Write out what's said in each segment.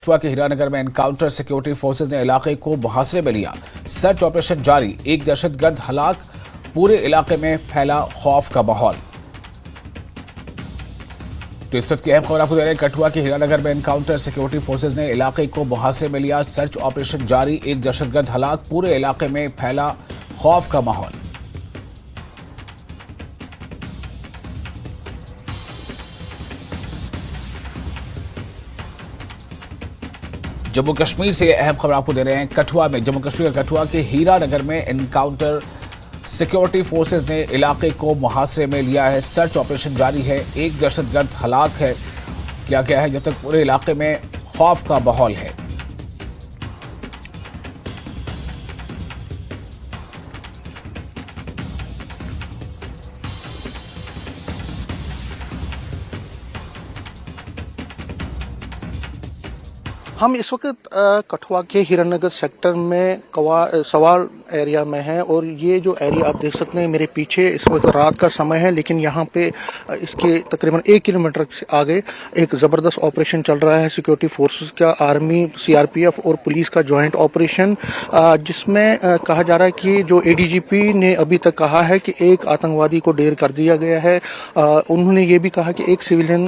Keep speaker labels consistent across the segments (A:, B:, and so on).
A: कठुआ के हीरानगर में encounter, security forces ने इलाके को मुहासरे में लिया। सर्च ऑपरेशन जारी, एक दहशतगर्द हलाक, पूरे इलाके में फैला खौफ का माहौल। तो इस वक्त की अहम खबर आपको दे रहे हैं। कठुआ के हीरानगर में एनकाउंटर, सिक्योरिटी फोर्सेज ने इलाके को मुहासरे में लिया। सर्च ऑपरेशन जारी, एक दहशतगर्द हलाक, पूरे इलाके में फैला खौफ का माहौल। जम्मू कश्मीर से अहम खबर आपको दे रहे हैं। कठुआ में, जम्मू कश्मीर के कठुआ के हीरानगर में एनकाउंटर, सिक्योरिटी फोर्सेज ने इलाके को मुहासरे में लिया है। सर्च ऑपरेशन जारी है, एक दहशतगर्द हलाक है, क्या क्या है, जब तक पूरे इलाके में खौफ का माहौल है।
B: हम इस वक्त कठुआ के हीरानगर सेक्टर में सवाल एरिया में हैं और ये जो एरिया आप देख सकते हैं मेरे पीछे, इस वक्त रात का समय है, लेकिन यहाँ पे इसके तकरीबन 1 किलोमीटर से आगे एक ज़बरदस्त ऑपरेशन चल रहा है सिक्योरिटी फोर्सेस का, आर्मी, सीआरपीएफ और पुलिस का जॉइंट ऑपरेशन, जिसमें कहा जा रहा है कि जो एडीजीपी ने अभी तक कहा है कि एक आतंकवादी को ढेर कर दिया गया है। उन्होंने ये भी कहा कि एक सिविलियन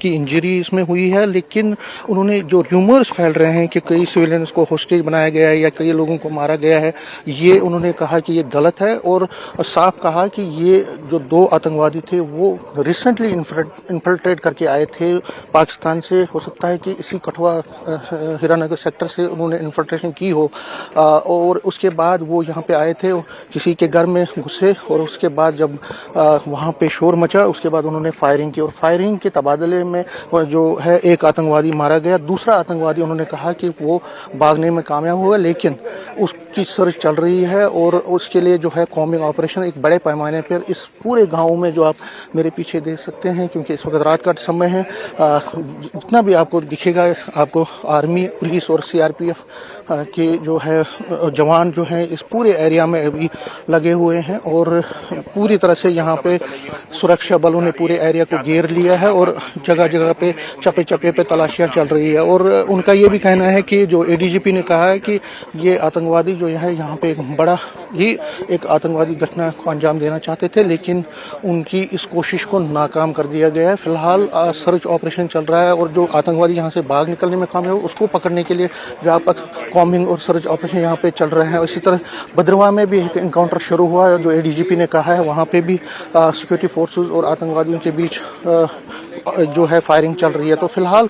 B: की इंजरी इसमें हुई है, लेकिन उन्होंने जो र्यूमर्स फैल रहे हैं कि कई सिविलियंस को होस्टेज बनाया गया है या कई लोगों को मारा गया है, ये उन्होंने कहा कि ये गलत है और साफ कहा कि ये जो 2 आतंकवादी थे वो रिसेंटली इन्फिल्ट्रेट करके आए थे पाकिस्तान से। हो सकता है कि इसी कठुआ हीरानगर सेक्टर से उन्होंने इन्फिल्ट्रेशन की हो और उसके बाद वो यहाँ पे आए थे, किसी के घर में घुसे और उसके बाद जब वहाँ पे शोर मचा, उसके बाद उन्होंने फायरिंग की और फायरिंग के तबादले में जो है एक आतंकवादी मारा गया। दूसरा आतंकवादी उन्होंने कहा कि वो भागने में कामयाब हुआ, लेकिन उसकी सर्च चल रही है और उसके लिए जो है कॉम्बिंग ऑपरेशन एक बड़े पैमाने पर इस पूरे गांव में, जो आप मेरे पीछे देख सकते हैं, क्योंकि इस वक्त रात का समय है, जितना भी आपको दिखेगा आपको आर्मी, पुलिस और सीआरपीएफ के जो है जवान जो है इस पूरे एरिया में अभी लगे हुए हैं और पूरी तरह से यहाँ पे सुरक्षा बलों ने पूरे एरिया को घेर लिया है और जगह जगह पे चप्पे चप्पे पे तलाशियां चल रही है। और उनका ये भी कहना है कि जो एडीजीपी ने कहा है कि ये आतंकवादी जो है यहाँ पे एक बड़ा ही एक आतंकवादी घटना को अंजाम देना चाहते थे, लेकिन उनकी इस कोशिश को नाकाम कर दिया गया है। फिलहाल सर्च ऑपरेशन चल रहा है और जो आतंकवादी यहाँ से भाग निकलने में कामयाब हो उसको पकड़ने के लिए व्यापक कॉम्बिंग और सर्च ऑपरेशन यहाँ पे चल रहे हैं। इसी तरह भद्रवाह में भी एक एनकाउंटर शुरू हुआ है, जो एडीजीपी ने कहा है वहाँ पे भी सिक्योरिटी फोर्सेज और आतंकवादियों के बीच जो है फायरिंग चल रही है। तो फिलहाल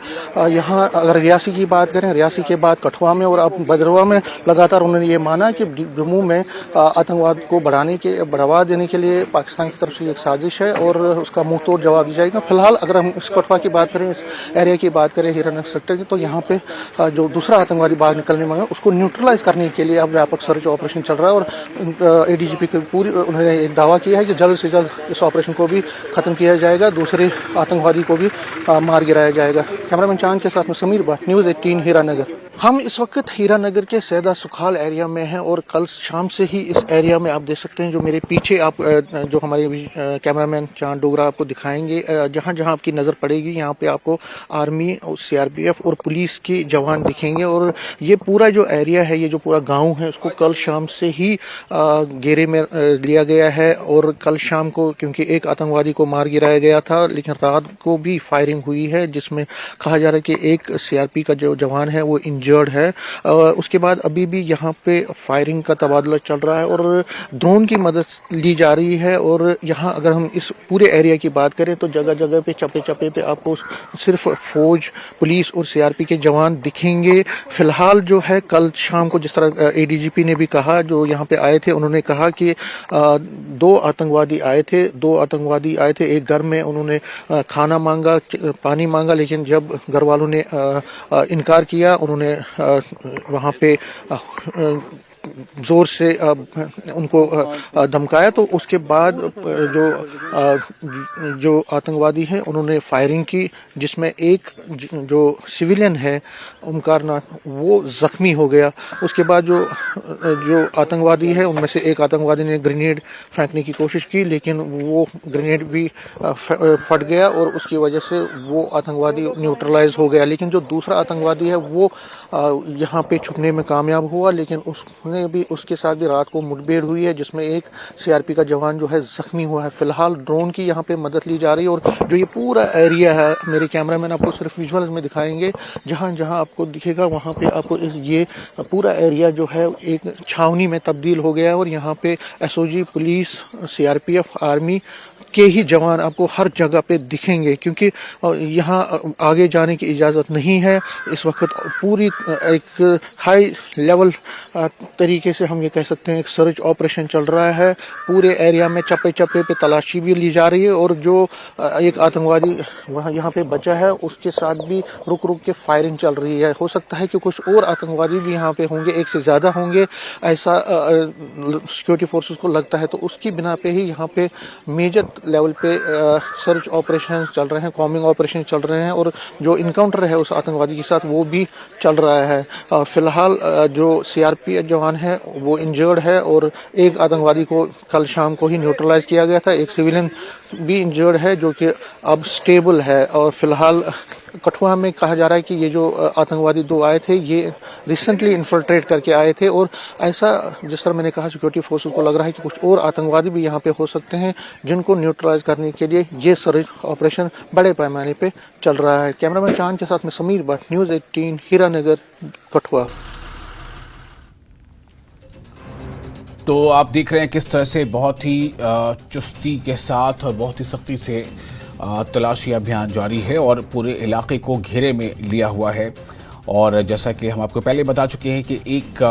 B: यहाँ अगर रियासी की बात करें, रियासी के बाद कठुआ में और अब भद्रवाह में लगातार उन्होंने ये माना कि जम्मू में आतंकवाद को बढ़ावा देने के लिए पाकिस्तान की तरफ से एक साजिश है और उसका मुंह तोड़ जवाब दिया जाएगा। फिलहाल अगर हम इस कठुआ की बात करें, इस एरिया की बात करें हीरानगर सेक्टर की, तो यहाँ पे जो दूसरा आतंकवादी बाहर निकलने में उसको न्यूट्रलाइज करने के लिए अब व्यापक सर्च ऑपरेशन चल रहा है और एडीजीपी की पूरी उन्होंने एक दावा किया है कि जल्द से जल्द इस ऑपरेशन को भी खत्म किया जाएगा, दूसरे आतंकवादी को भी मार गिराया जाएगा। कैमरामैन चांद के साथ में समीर भट्ट, न्यूज़ 18 हीरानगर। हम इस वक्त हीरानगर के सैदा सुखाल एरिया में हैं और कल शाम से ही इस एरिया में आप देख सकते हैं, जो मेरे पीछे आप जो हमारे कैमरामैन चांद डोगरा आपको दिखाएंगे, जहां जहां आपकी नज़र पड़ेगी यहाँ पे आपको आर्मी और सीआरपीएफ और पुलिस के जवान दिखेंगे और ये पूरा जो एरिया है, ये जो पूरा गांव है, उसको कल शाम से ही घेरे में लिया गया है। और कल शाम को क्योंकि एक आतंकवादी को मार गिराया गया था, लेकिन रात को भी फायरिंग हुई है, जिसमें कहा जा रहा है कि एक सीआरपी का जो जवान है वो इंजर्ड है। उसके बाद अभी भी यहाँ पे फायरिंग का तबादला चल रहा है और ड्रोन की मदद ली जा रही है। और यहाँ अगर हम इस पूरे एरिया की बात करें तो जगह जगह पे चप्पे चप्पे पे आपको सिर्फ फौज, पुलिस और सीआरपी के जवान दिखेंगे। फिलहाल जो है कल शाम को जिस तरह एडीजीपी ने भी कहा, जो यहाँ पे आए थे, उन्होंने कहा कि 2 आतंकवादी आए थे एक घर में, उन्होंने खाना मांगा, पानी मांगा, लेकिन जब घर वालों ने इनकार किया, उन्होंने उन्होंने वहाँ पे जोर से उनको धमकाया। तो उसके बाद जो आतंकवादी हैं उन्होंने फायरिंग की, जिसमें एक जो सिविलियन है ओमकार नाथ वो जख्मी हो गया। उसके बाद जो आतंकवादी है उनमें से एक आतंकवादी ने ग्रेनेड फेंकने की कोशिश की, लेकिन वो ग्रेनेड भी फट गया और उसकी वजह से वो आतंकवादी न्यूट्रलाइज हो गया। लेकिन जो दूसरा आतंकवादी है वो यहाँ पे छुपने में कामयाब हुआ, लेकिन उसके साथ भी रात को मुठभेड़ हुई है, जिसमें एक सीआरपी का जवान जो है जख्मी हुआ है। फिलहाल ड्रोन की यहाँ पे मदद ली जा रही है और जो ये पूरा एरिया है, मेरे कैमरामैन आपको सिर्फ विजुअल में दिखाएंगे, जहाँ जहाँ आपको दिखेगा वहाँ पे आपको ये पूरा एरिया जो है एक छावनी में तब्दील हो गया है। और यहाँ पे एसओजी, पुलिस, सीआरपीएफ, आर्मी के ही जवान आपको हर जगह पे दिखेंगे, क्योंकि यहाँ आगे जाने की इजाज़त नहीं है। इस वक्त पूरी एक हाई लेवल तरीके से हम ये कह सकते हैं एक सर्च ऑपरेशन चल रहा है। पूरे एरिया में चप्पे चप्पे पे तलाशी भी ली जा रही है और जो एक आतंकवादी वहाँ यहाँ पे बचा है उसके साथ भी रुक रुक के फायरिंग चल रही है। हो सकता है कि कुछ और आतंकवादी भी यहाँ पे होंगे, एक से ज़्यादा होंगे, ऐसा सिक्योरिटी फोर्सेस को लगता है। तो उसकी बिना पे ही यहाँ पे मेजर लेवल पे सर्च ऑपरेशन चल रहे हैं, कॉम्बिंग ऑपरेशन चल रहे हैं और जो इनकाउंटर है उस आतंकवादी के साथ वो भी चल रहा है। फिलहाल जो सीआरपीएफ जवान है वो इंजर्ड है और एक आतंकवादी को कल शाम को ही न्यूट्रलाइज किया गया था। एक सिविलियन भी इंजर्ड है जो कि अब स्टेबल है। और फिलहाल कठुआ में कहा जा रहा है कि ये जो आतंकवादी दो आए थे ये रिसेंटली इन्फिल्ट्रेट करके आए थे और ऐसा जिस तरह मैंने कहा सिक्योरिटी फोर्सेस को लग रहा है कि कुछ और आतंकवादी भी यहाँ पे हो सकते हैं, जिनको न्यूट्रलाइज करने के लिए ये सर्च ऑपरेशन बड़े पैमाने पे चल रहा है। कैमरामैन चांद के साथ में समीर भट्ट, न्यूज़ 18, हीरानगर, कठुआ।
A: तो आप देख रहे हैं किस तरह से बहुत ही चुस्ती के साथ और बहुत ही सख्ती से तलाशी अभियान जारी है और पूरे इलाके को घेरे में लिया हुआ है। और जैसा कि हम आपको पहले बता चुके हैं कि एक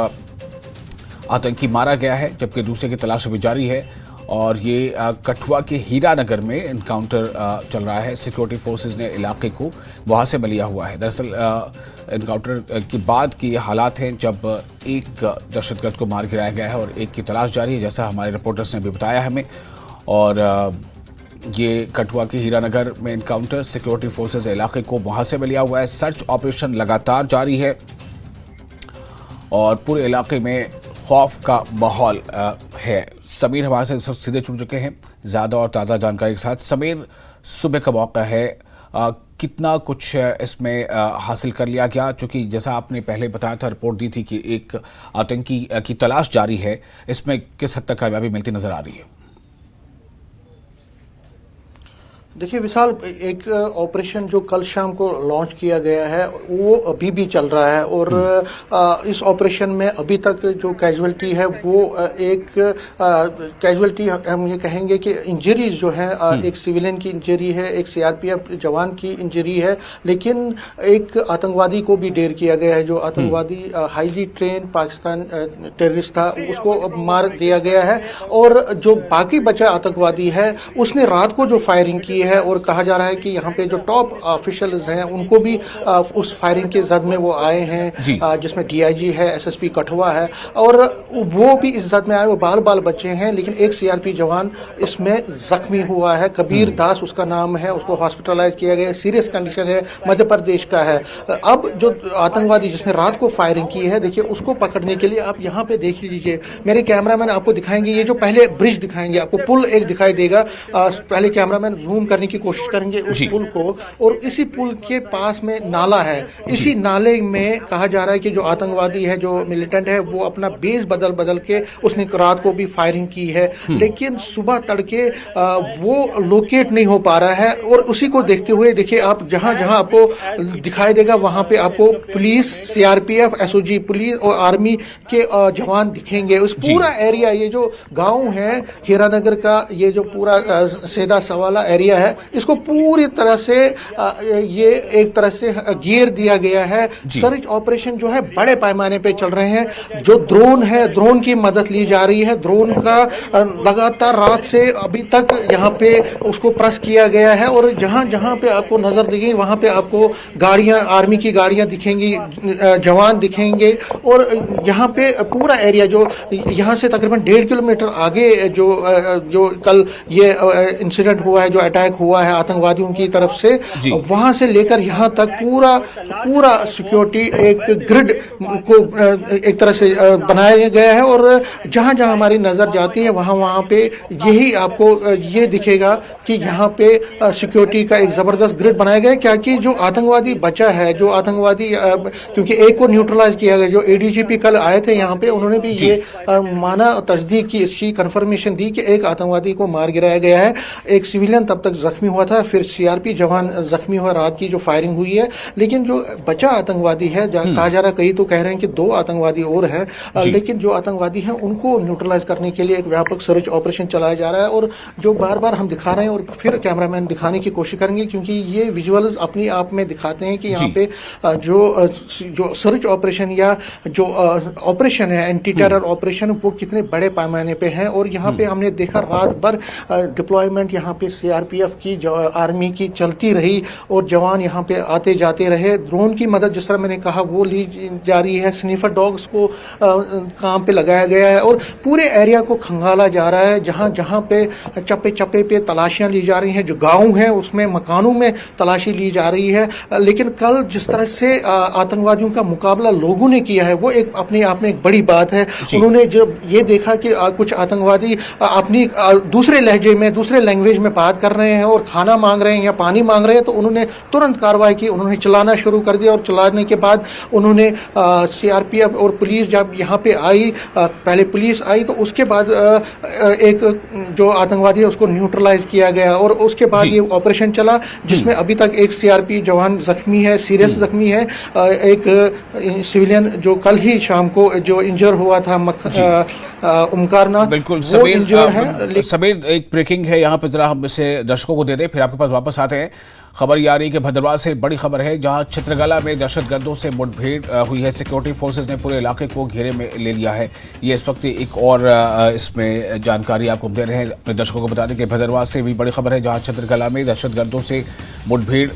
A: आतंकी मारा गया है जबकि दूसरे की तलाश अभी जारी है। और ये कठुआ के हीरानगर में इनकाउंटर चल रहा है। सिक्योरिटी फोर्सेस ने इलाके को मुहासे में लिया हुआ है। दरअसल इनकाउंटर के बाद की हालात हैं जब एक दहशतगर्द को मार गिराया गया है और एक की तलाश जारी है, जैसा हमारे रिपोर्टर्स ने भी बताया हमें। और ये कठुआ के हीरानगर में इनकाउंटर, सिक्योरिटी फोर्सेस इलाके को मुहासे में लिया हुआ है। सर्च ऑपरेशन लगातार जारी है और पूरे इलाके में खौफ का माहौल है। समीर हमारे से सीधे जुड़ चुके हैं ज़्यादा और ताज़ा जानकारी के साथ। समीर, सुबह का मौका है, कितना कुछ इसमें हासिल कर लिया गया? चूँकि जैसा आपने पहले बताया था, रिपोर्ट दी थी कि एक आतंकी की तलाश जारी है, इसमें किस हद तक कामयाबी मिलती नजर आ रही है?
B: देखिए विशाल, एक ऑपरेशन जो कल शाम को लॉन्च किया गया है वो अभी भी चल रहा है और इस ऑपरेशन में अभी तक जो कैजुअलिटी है वो एक कैजुअलिटी हम ये कहेंगे कि इंजरीज जो है, एक सिविलियन की इंजरी है, एक सीआरपीएफ जवान की इंजरी है, लेकिन एक आतंकवादी को भी ढेर किया गया है। जो आतंकवादी हाईली ट्रेन पाकिस्तान टेररिस्ट था उसको मार दिया गया है और जो बाकी बचा आतंकवादी है उसने रात को जो फायरिंग की है और कहा जा रहा है कि यहाँ पे जो टॉप ऑफिशियल्स हैं उनको भी उस फायरिंग के जद में वो आए हैं, जिसमें डीआईजी है, एसएसपी कठुआ है और वो भी इस जद में आए। वो बाल बाल बच्चे हैं, लेकिन एक सीआरपी जवान इसमें जख्मी हुआ है, कबीर दास उसका नाम है, उसको हॉस्पिटलाइज किया गया, सीरियस कंडीशन है, मध्य प्रदेश का है। अब जो आतंकवादी जिसने रात को फायरिंग की है, देखिए उसको पकड़ने के लिए आप यहाँ पे देख लीजिए, मेरे कैमरामैन आपको दिखाएंगे, ये जो पहले ब्रिज दिखाएंगे आपको, पुल एक दिखाई देगा, पहले कैमरामैन जूम करने की कोशिश करेंगे उस पुल को, और इसी पुल के पास में नाला है। इसी नाले में कहा जा रहा है कि जो आतंकवादी है, जो मिलिटेंट है, वो अपना बेस बदल बदल के उसने रात को भी फायरिंग की है, लेकिन सुबह तड़के वो लोकेट नहीं हो पा रहा है। और उसी को देखते हुए देखिए आप जहां जहां आपको दिखाई देगा वहां पे आपको पुलिस, सीआरपीएफ, एसओजी, पुलिस और आर्मी के जवान दिखेंगे। उस पूरा एरिया, ये जो गांव है हीरानगर का, ये जो पूरा सेदा सवाला एरिया एरिया है, इसको पूरी तरह से ये एक तरह से घेर दिया गया है। सर्च ऑपरेशन जो है बड़े पैमाने पे चल रहे हैं। जो ड्रोन है, ड्रोन की मदद ली जा रही है। ड्रोन का लगातार रात से अभी तक यहाँ पे उसको प्रेस किया गया है और जहाँ जहाँ पे आपको नजर दिखेगी वहाँ पे आपको गाड़ियाँ, आर्मी की गाड़ियाँ दिखेंगी, जवान दिखेंगे। और यहाँ पे पूरा एरिया जो यहाँ से तकरीबन 1.5 किलोमीटर आगे जो कल ये इंसिडेंट हुआ है, जो अटैक हुआ है आतंकवादियों की तरफ से, वहां से लेकर यहाँ तक पूरा सिक्योरिटी एक ग्रिड को एक तरह से बनाया गया है। और जहां जहां हमारी नजर जाती है वहां पे यही आपको ये दिखेगा कि यहाँ पे सिक्योरिटी का एक जबरदस्त ग्रिड बनाया गया है। क्या कि जो आतंकवादी बचा है, जो आतंकवादी, क्योंकि एक को न्यूट्रलाइज किया गया, जो एडीजीपी कल आए थे यहाँ पे, उन्होंने भी ये माना, तस्दीक की, इसकी कंफर्मेशन दी कि एक आतंकवादी को मार गिराया गया है। एक सिविलियन तब तक जख्मी हुआ था, फिर सीआरपी जवान जख्मी हुआ, रात की जो फायरिंग हुई है। लेकिन जो बचा आतंकवादी है, कहा जा रहा है, कई तो कह रहे हैं कि 2 आतंकवादी और हैं, लेकिन जो आतंकवादी हैं उनको न्यूट्रलाइज करने के लिए एक व्यापक सर्च ऑपरेशन चलाया जा रहा है। और जो बार बार हम दिखा रहे हैं और फिर कैमरामैन दिखाने की कोशिश करेंगे, क्योंकि ये विजुअल्स अपने आप में दिखाते हैं कि यहाँ पे जो सर्च ऑपरेशन या जो ऑपरेशन है, एंटी टेरर ऑपरेशन, वो कितने बड़े पैमाने पे है। और यहाँ पे हमने देखा रात भर डिप्लॉयमेंट यहाँ पे सीआरपीएफ की, आर्मी की चलती रही और जवान यहाँ पे आते जाते रहे। ड्रोन की मदद, जिस तरह मैंने कहा, वो ली जा रही है। स्नीफर डॉग्स को काम पे लगाया गया है और पूरे एरिया को खंगाला जा रहा है। जहाँ जहाँ पे चप्पे चप्पे पे तलाशियां ली जा रही हैं, जो गांव हैं उसमें, मकानों में तलाशी ली जा रही है। लेकिन कल जिस तरह से आतंकवादियों का मुकाबला लोगों ने किया है, वो एक अपने आप में एक बड़ी बात है। उन्होंने जब ये देखा कि कुछ आतंकवादी अपनी दूसरे लहजे में, दूसरे लैंग्वेज में बात कर रहे हैं और खाना मांग रहे हैं या पानी मांग रहे हैं, तो उन्होंने तुरंत कार्रवाई की, उन्होंने चलाना शुरू कर दिया। और चलाने के बाद उन्होंने सीआरपीएफ और पुलिस जब यहाँ पे आई, पहले पुलिस आई, तो उसके बाद एक जो आतंकवादी है उसको न्यूट्रलाइज किया गया और उसके बाद ये ऑपरेशन चला, जिसमें अभी तक एक सीआरपी जवान जख्मी है, सीरियस जख्मी है। एक सिविलियन जो कल ही शाम को जो इंजर हुआ था, ओमकारनाथ,
A: बिल्कुल
B: वो इंजर है।
A: समीर, एक ब्रेकिंग है यहाँ पे, जरा हम इसे दर्शकों को दे दें, फिर आपके पास वापस आते हैं। खबर ये आ रही है कि भद्रवाह से बड़ी खबर है, जहां छत्रगला में दहशतगर्दों से मुठभेड़ हुई है। सिक्योरिटी फोर्सेज ने पूरे इलाके को घेरे में ले लिया है। ये इस वक्त एक और इसमें जानकारी आपको दे रहे हैं। अपने दर्शकों को बता दें कि भद्रवाह से भी बड़ी खबर है, जहां छत्रगला में दहशतगर्दों से मुठभेड़